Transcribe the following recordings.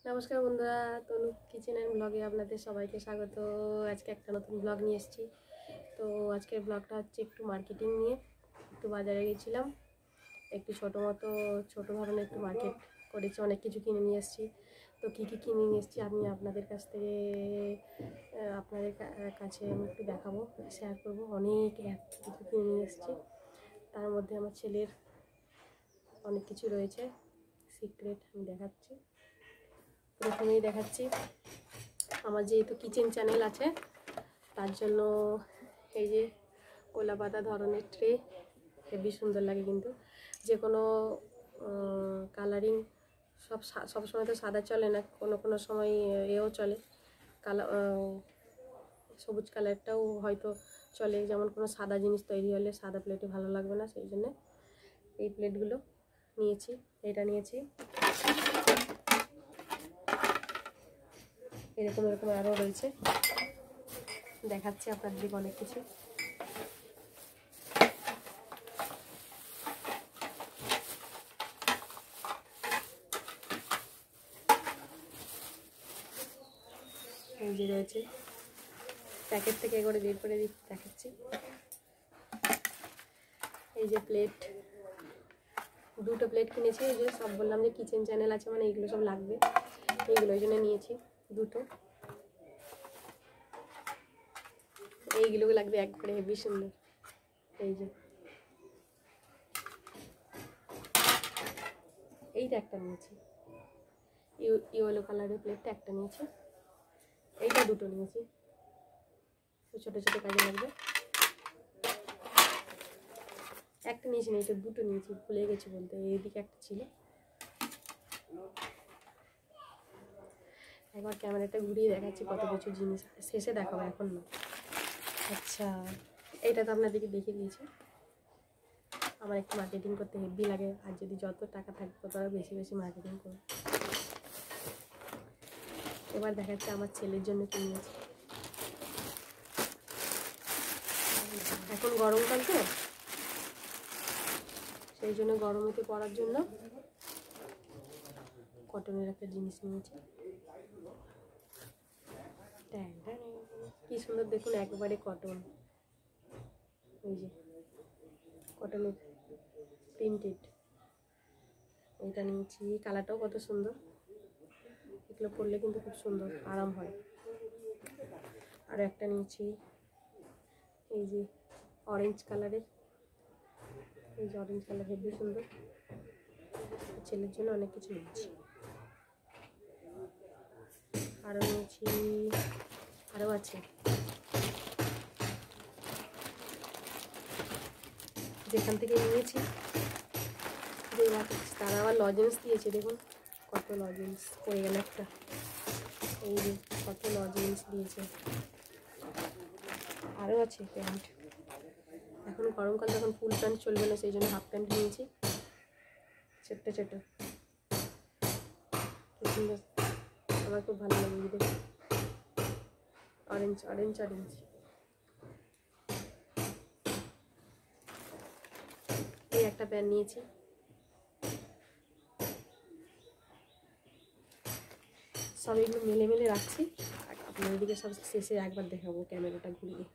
নমস্কার বন্ধুরা, তনু kitchen and ব্লগে আপনাদের সবাইকে স্বাগত। আজকে একটা নতুন ব্লগ নিয়ে এসেছি। তো আজকের ব্লগটা হচ্ছে একটু মার্কেটিং নিয়ে। একটু বাজারে গেছিলাম, একটু ছোটো ধরনের একটু মার্কেট করেছি, অনেক কিছু কিনে নিয়ে এসেছি। তো কী কী কিনে নিয়ে এসেছি আমি আপনাদের কাছে আমি একটু দেখাবো, শেয়ার করবো। অনেক কিছু কিনে নিয়ে এসেছি, তার মধ্যে আমার ছেলের অনেক কিছু রয়েছে, সিক্রেট আমি দেখাচ্ছি। প্রথমেই দেখাচ্ছি, আমার যেহেতু কিচেন চ্যানেল আছে তার জন্য এই যে কলা পাতা ধরনের ট্রে, হেবি সুন্দর লাগে। কিন্তু যে কোনো কালারিং সবসময় তো সাদা চলে না, কোনো সময় এও চলে, সবুজ কালারটাও হয়তো চলে। যেমন কোনো সাদা জিনিস তৈরি হলে সাদা প্লেটে ভালো লাগবে না, সেই জন্যে এই প্লেটগুলো নিয়েছি। এটা নিয়েছি, এরকম আরও রয়েছে, দেখাচ্ছি আপনাদের অনেক কিছু। এই যে রয়েছে, প্যাকেট থেকে করে বের করে দেখাচ্ছি। এই যে প্লেট, দুটো প্লেট কিনেছি। এই যে সব বললাম যে কিচেন চ্যানেল আছে মানে এইগুলো সব লাগবে, এইগুলো ওই জন্য নিয়েছি দুটো। এইগুলো লাগবে একবারে হেবি সুন্দর। এই যে এইটা একটা নিয়েছি, ইয়েলো কালারের প্লেটটা একটা নিয়েছি। এইটা দুটো নিয়েছি, ছোটো ছোটো কাজে লাগবে। একটা নিয়েছি না, এটা দুটো নিয়েছি, ভুলে গেছি বলতে। এইদিকে একটা ছিল। একবার ক্যামেরাটা ঘুরিয়ে দেখাচ্ছি কত কিছু জিনিস, শেষে দেখাবো, এখন না। আচ্ছা, এইটা তো আপনাদেরকে দেখিয়ে দিয়েছি। আমার একটু মার্কেটিং করতে হেভি লাগে, আর যদি যত টাকা থাকবে তত আরও বেশি বেশি মার্কেটিং করব। এবার দেখাচ্ছে আমার ছেলের জন্য কিনেছি। এখন গরমকাল তো, সেই জন্য গরমেতে পরার জন্য কটনের একটা জিনিস নিয়েছি। কি সুন্দর দেখুন, একবারে কটন। এই যে কটনের প্রিন্টেড, এইটা নিয়েছি। কালারটাও কত সুন্দর, এগুলো পরলে কিন্তু খুব সুন্দর আরাম হয়। আর একটা নিয়েছি এই যে অরেঞ্জ কালারের, এই যে অরেঞ্জ কালার, হেবি সুন্দর। ছেলের জন্য অনেক কিছু নিয়েছি। আরও নিয়েছি, আরও আছে। যেখান থেকে নিয়েছি তারা আবার লজেন্স দিয়েছে, দেখুন কত লজেন্স পড়ে গেল একটা। এই যে কত লজেন্স দিয়েছে। আরও আছে প্যান্ট, এখন গরমকাল, যখন ফুল প্যান্ট চলবে না, সেই জন্য হাফ প্যান্ট নিয়েছি, ছোট্ট ছোট। কি সুন্দর, আমার খুব ভালো লাগে। দেখুন অরেঞ্জ অরেঞ্জ অরেঞ্জ। এই একটা প্যান্ট নিয়েছি। সব এগুলো মেলে মেলে রাখছি, আপনার দিকে সব শেষে একবার দেখাবো ক্যামেরাটা ঘুরিয়ে।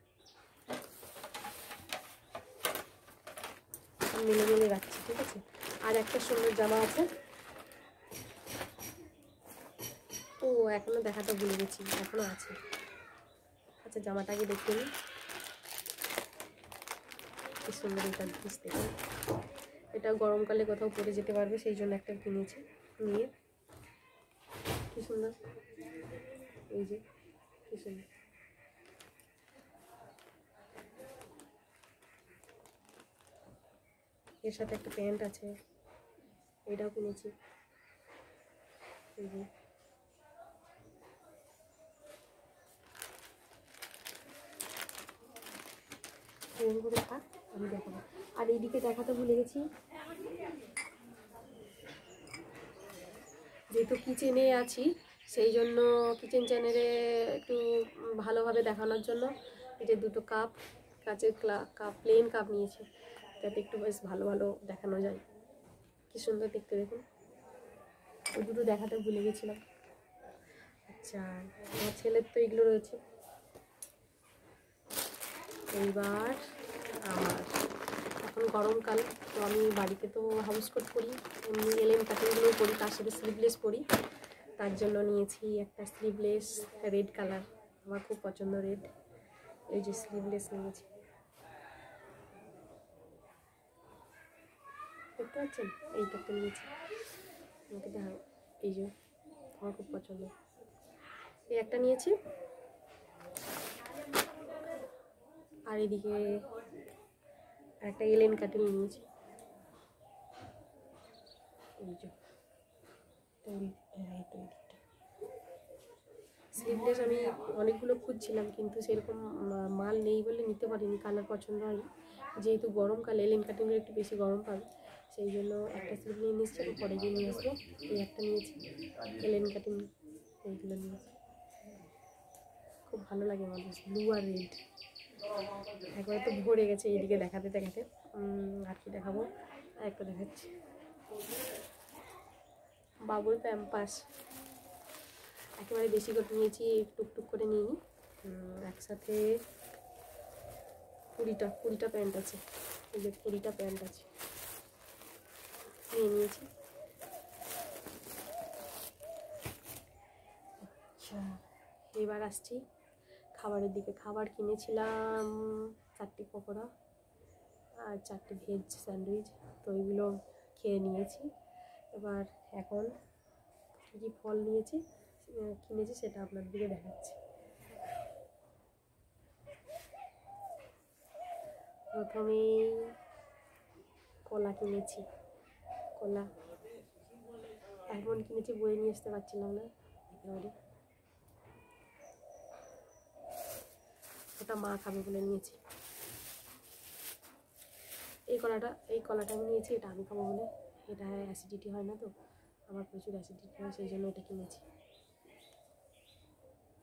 মেলে মেলে রাখছি, ঠিক আছে। আর একটা সুন্দর জামা আছে, ও এখনো দেখাটা ভুলে গেছি, এখনো আছে। আচ্ছা, জামাটাকে দেখে নিই, কি সুন্দর এটা বুঝতে পারি। এটা গরমকালে কোথাও পরে যেতে পারবে, সেই জন্য একটা কিনেছি নিয়ে। কি সুন্দর, এই যে কি সুন্দর। এর সাথে একটা প্যান্ট আছে, এটাও কিনেছি। এই যে এরকম করে থাক, আমি দেখাবো। আর এইদিকে দেখাতে ভুলে গেছি, যেহেতু কিচেনে আছি সেই জন্য কিচেন চ্যানেলে একটু ভালোভাবে দেখানোর জন্য এই যে দুটো কাপ, কাচের কাপ, প্লেন কাপ নিয়েছি, যাতে একটু বেশ ভালো ভালো দেখানো যায়। কি সুন্দর দেখতে, দেখুন। ওই দুটো দেখাতে ভুলে গেছিলাম। আচ্ছা, আমার ছেলের তো এগুলো রয়েছে। এইবার আমার এখন গরমকাল, তো আমি বাড়িতে তো হাউস কোট পরি, এমনি এলএম কাটিংগুলোও পরি, তার সাথে স্লিভলেস পরি। তার জন্য নিয়েছি একটা স্লিভলেস রেড কালার, আমার খুব পছন্দ রেড। এই যে স্লিভলেস নিয়েছি, দেখতে পাচ্ছেন? এইটা তো নিয়েছি, আমাকে দেখা, এই যে আমার খুব পছন্দ। এই একটা নিয়েছি, আর এদিকে একটা এলএন কাটিং নিয়েছি। এই যে স্লিভলেস আমি অনেকগুলো খুঁজছিলাম, কিন্তু সেরকম মাল নেই বলে নিতে পারিনি, কালার পছন্দ হয়নি। যেহেতু গরমকাল, এলএন কাটিংয়ের একটু বেশি গরম পাবে, সেই জন্য একটা স্লিভ নিয়ে নিচ্ছি, পরে গিয়ে নিয়ে আসবো। এই একটা নিয়েছি এলএন কাটিং, এইগুলো নিয়েছি। খুব ভালো লাগে আমার ব্লু আর রেড, একবারে তো ভরে গেছে এইদিকে দেখাতে দেখাতে। আর কি দেখাবো, একটা দেখাচ্ছি, বাবুর প্যাম্পাস একেবারে বেশি করে নিয়েছি, টুকটুক করে নিয়ে নিই। একসাথে 20টা প্যান্ট আছে, এই যে 20টা প্যান্ট আছে, নিয়ে নিয়েছি। আচ্ছা, এবার আসছি খাবারের দিকে। খাবার কিনেছিলাম 4টে পকোড়া আর 4টে ভেজ স্যান্ডউইচ, তো এগুলো খেয়ে নিয়েছি। এবার এখন কী কী ফল কিনেছি সেটা আপনাদের দিকে দেখাচ্ছি। প্রথমেই কলা কিনেছি, কলা এখন কিনেছি, বয়ে নিয়ে আসতে পারছিলাম না একেবারে, ওটা মা খাবে বলে নিয়েছি। এই কলাটা আমি নিয়েছি, এটা আমি খাবো বলে, এটা অ্যাসিডিটি হয় না তো, আমার প্রচুর অ্যাসিডিটি হয়, সেই জন্য এটা কিনেছি।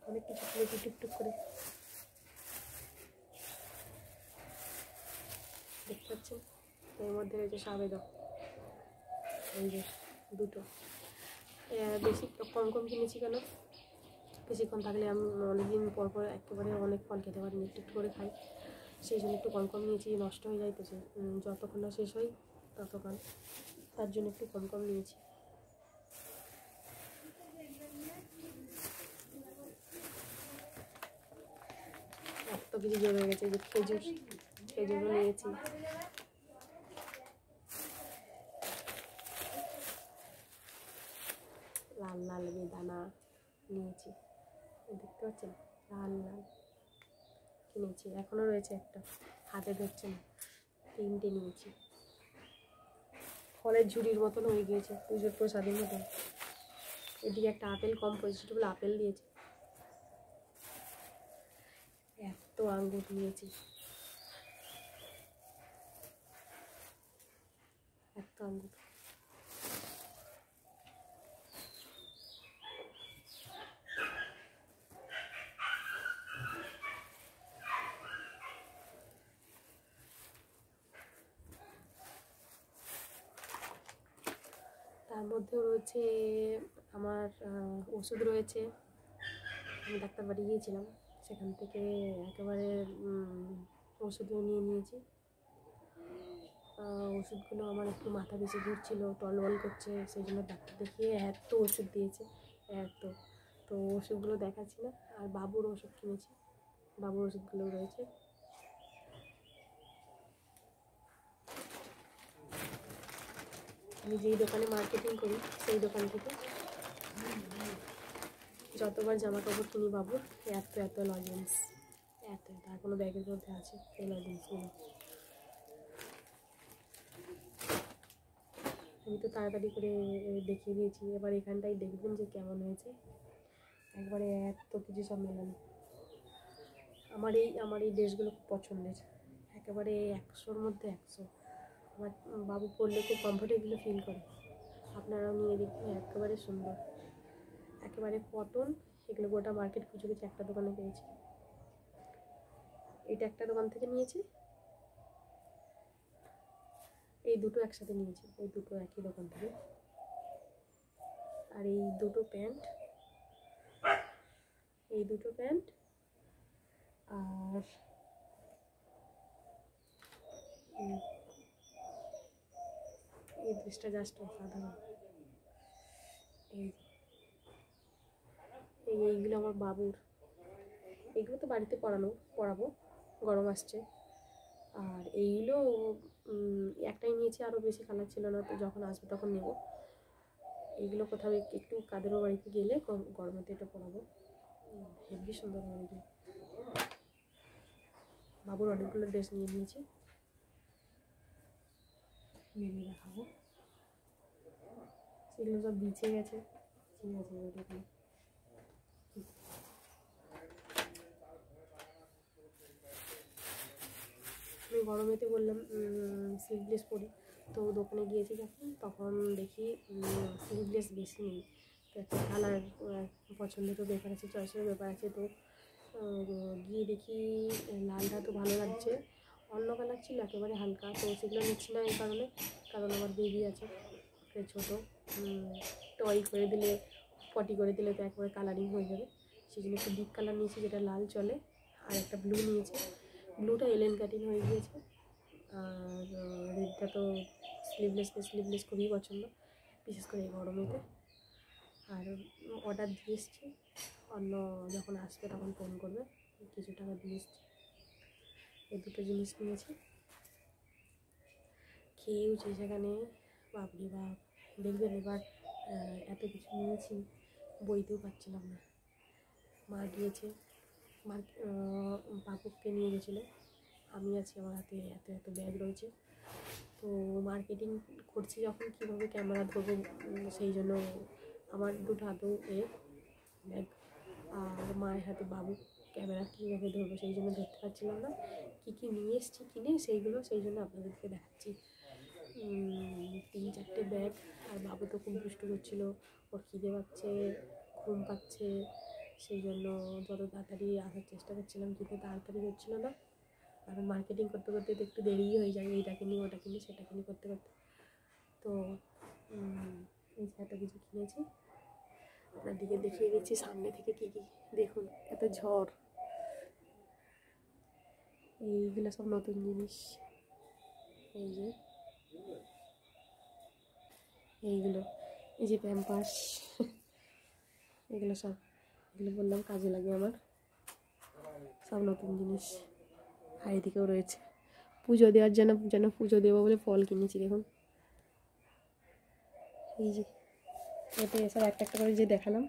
অনেক কিছু কিনেছি টুকটুক করে, দেখতে পাচ্ছেন? এর মধ্যে রয়েছে সাবেদা, এই যে 2টো। বেশি কম কম কিনেছি কেন, বেশিক্ষণ থাকলে আমি অনেকদিন পর পর একেবারে অনেক ফল খেতে পারি, একটু একটু করে খাই, সেই জন্য একটু কম কম নিয়েছি, নষ্ট হয়ে যায় তো, যতক্ষণ না শেষ হয় ততক্ষণ, তার জন্য একটু কম কম নিয়েছি। এত কিছু জমে গেছে, যে খেজুরও নিয়েছি। লাল লাল বেদানা নিয়েছি, দেখতে পাচ্ছেন? লাল লাল কিনেছি, এখনও রয়েছে একটা, হাতে ধরছে না। 3টে নিয়েছি, ফলের ঝুড়ির মতন হয়ে গিয়েছে, পুজোর প্রসাদের মতন। এদিকে একটা আপেল, কম পয়সা বলে আপেল দিয়েছে। এত আঙ্গুর নিয়েছি, এত আঙ্গুর। তার মধ্যেও রয়েছে আমার ওষুধ রয়েছে, আমি ডাক্তার বাড়ি গিয়েছিলাম, সেখান থেকে একেবারে ওষুধও নিয়ে নিয়েছি। ওষুধগুলো আমার একটু মাথা বেশি ঘুরছিল, টলবল করছে, সেই জন্য ডাক্তার দেখিয়ে এত ওষুধ দিয়েছে, এত। তো ওষুধগুলো দেখাচ্ছি না, আর বাবুর ওষুধ কিনেছি, বাবুর ওষুধগুলো রয়েছে। আমি যেই দোকানে মার্কেটিং করি সেই দোকান থেকে যতবার জামা কাপড় কিনি বাবুর, এত লজেন্স, এত কোনো ব্যাগের মধ্যে আছে এই লজেন্সগুলো। আমি তো তাড়াতাড়ি করে দেখিয়ে দিয়েছি, এবার এখানটাই দেখবেন যে কেমন হয়েছে, একবারে এত কিছু সব মেলানো। আমার এই ড্রেসগুলো খুব পছন্দের, একেবারে 100-র মধ্যে 100। আমার বাবু পরলে খুব কমফোর্টেবল ফিল করে, আপনারাও নিয়ে দেখবেন, একেবারে সুন্দর, একেবারে কটন। এগুলো গোটা মার্কেট খুঁজে একটা দোকানে পেয়েছি, এটা একটা দোকান থেকে নিয়েছি, এই দুটো একসাথে নিয়েছি, এই দুটো একই দোকান থেকে। আর এই দুটো প্যান্ট এই দুটো প্যান্ট আর এই ড্রেসটা জাস্ট অসাধারণ। এইগুলো আমার বাবুর, এইগুলো তো বাড়িতে পরাবো, গরম আসছে। আর এইগুলো একটাই নিয়েছি, আরও বেশি কালার ছিল না, তো যখন আসবে তখন নেব। এইগুলো কোথাও একটু কাদেরও বাড়িতে গেলে গরমেতে এটা পরাবো, হেভি সুন্দর আমার এগুলো। বাবুর অনেকগুলো ড্রেস নিয়ে নিয়েছি, মেনে দেখাবো। সেগুলো সব বিছে গেছে, ঠিক আছে ওটা। আমি গরমেতে বললাম স্লিভলেস পরি, তো দোকানে গিয়েছি যখন তখন দেখি স্লিভলেস বেশি নেই। তো একটা কালার পছন্দেরও ব্যাপার আছে, চয়েসেরও ব্যাপার আছে। তো গিয়ে দেখি লালটা তো ভালো লাগছে, অন্য কালার ছিল একেবারে হালকা, তো সেগুলো নিচ্ছি না এই কারণে, কারণ আমার বেবি আছে ছোটো, টয় করে দিলে পটি করে দিলে তো একবারে কালারিং হয়ে যাবে। সেই জন্য একটু ডিপ কালার নিয়েছি, যেটা লাল চলে, আর একটা ব্লু নিয়েছি। ব্লুটা এলেন কাটিং হয়ে গিয়েছে, আর রেডটা তো স্লিভলেস খুবই পছন্দ, বিশেষ করে এই গরমেতে। আর অর্ডার দিয়ে এসছি, অন্য যখন আসবে তখন ফোন করবে, কিছু টাকা দিয়ে এসছি। এই দুটো জিনিস নিয়েছি, খেয়েওছি সেখানে, বাপরে বাপ। দেখবেন এবার এত কিছু নিয়েছি, বইতেও পারছিলাম না। মা গিয়েছে, বাবুকে নিয়ে গেছিলো, আমি আছি, আমার হাতে এত ব্যাগ রয়েছে। তো মার্কেটিং করছি যখন, কীভাবে ক্যামেরা ধরবো, সেই জন্য আমার দুটো হাতেও ব্যাগ, আর মায়ের হাতে বাবু, ক্যামেরা কীভাবে ধরবো সেই জন্য ধরতে পারছিলাম না। কী নিয়ে এসেছি কিনে সেইগুলো, সেই জন্য আপনাদেরকে দেখাচ্ছি। 3-4টে ব্যাগ, আর বাবু তো খুব দুষ্টু করছিলো, ওর খিদে পাচ্ছে, ঘুম পাচ্ছে, সেই জন্য যত তাড়াতাড়ি আসার চেষ্টা করছিলাম, কিন্তু তাড়াতাড়ি হচ্ছিলো না। কারণ মার্কেটিং করতে করতে তো একটু দেরিই হয়ে যায়, এইটা কিনি ওটা কিনি সেটা কিনি করতে করতে। তো এই যে এত কিছু কিনেছি, আপনাদেরকে দেখিয়ে দিচ্ছি সামনে থেকে কী কী। দেখুন এত ঝড়, এইগুলো সব নতুন জিনিস। এই যে এইগুলো, এই যে প্যাম্পাস, এগুলো বললাম কাজে লাগে আমার, সব নতুন জিনিস। আর এদিকেও রয়েছে পুজো দেওয়ার জন্য, পুজো দেবো বলে ফল কিনেছি। দেখুন এই যে এতে সব একটা করে যে দেখালাম,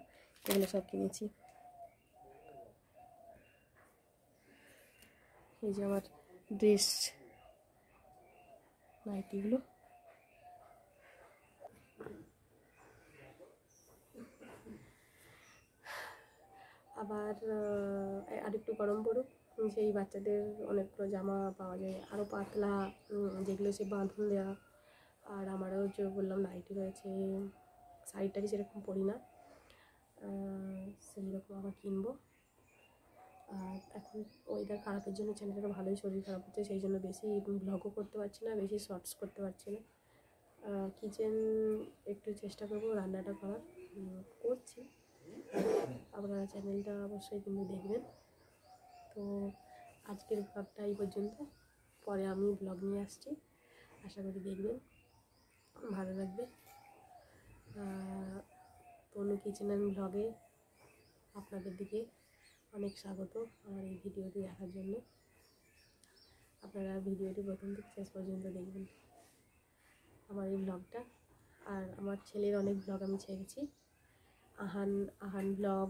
এগুলো সব কিনেছি। এই যে আমার ড্রেস, নাইটিগুলো। আবার আরেকটু গরম পড়ুক, সেই বাচ্চাদের অনেকগুলো জামা পাওয়া যায় আরও পাতলা, যেগুলো সে বাঁধন দেওয়া। আর আমারও যে বললাম নাইটি রয়েছে, শাড়িটাকে সেরকম পরি না, সেই রকম আবার কিনবো। আর এখন ওয়েদার খারাপের জন্য চ্যানেলটা ভালোই শরীর খারাপ হচ্ছে, সেই জন্য বেশি ব্লগও করতে পারছি না, বেশি শর্টস করতে পারছি না। কিচেন একটু চেষ্টা করবো রান্নাটা করার, করছি। আপনারা চ্যানেলটা অবশ্যই কিন্তু দেখবেন। তো আজকের ব্লগটা এই পর্যন্ত, পরে আমি ব্লগ নিয়ে আসছি, আশা করি দেখবেন, ভালো লাগবে। তনু কিচেন অ্যান্ড ব্লগে আপনাদের দিকে অনেক স্বাগত আমার এই ভিডিওটি দেখার জন্য। আপনারা ভিডিওটি প্রথম থেকে শেষ পর্যন্ত দেখবেন আমার এই ব্লগটা। আর আমার ছেলের অনেক ব্লগ আমি ছেড়েছি, আহান ব্লগ,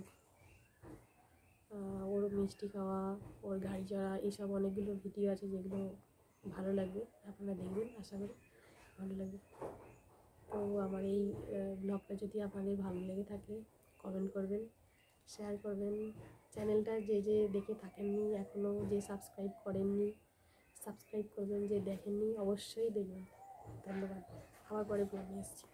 ওর মিষ্টি খাওয়া, ওর গাড়ি চড়া, এইসব অনেকগুলো ভিডিও আছে যেগুলো ভালো লাগবে, আপনারা দেখবেন, আশা করি ভালো লাগবে। তো আমার এই ব্লগটা যদি আপনাদের ভালো লেগে থাকে, কমেন্ট করবেন, শেয়ার করবেন। চ্যানেলটা যে দেখে থাকেননি এখনও, যে সাবস্ক্রাইব করেননি সাবস্ক্রাইব করবেন, যে দেখেননি অবশ্যই দেখবেন। ধন্যবাদ, আবার পরে ব্লগে এসেছি।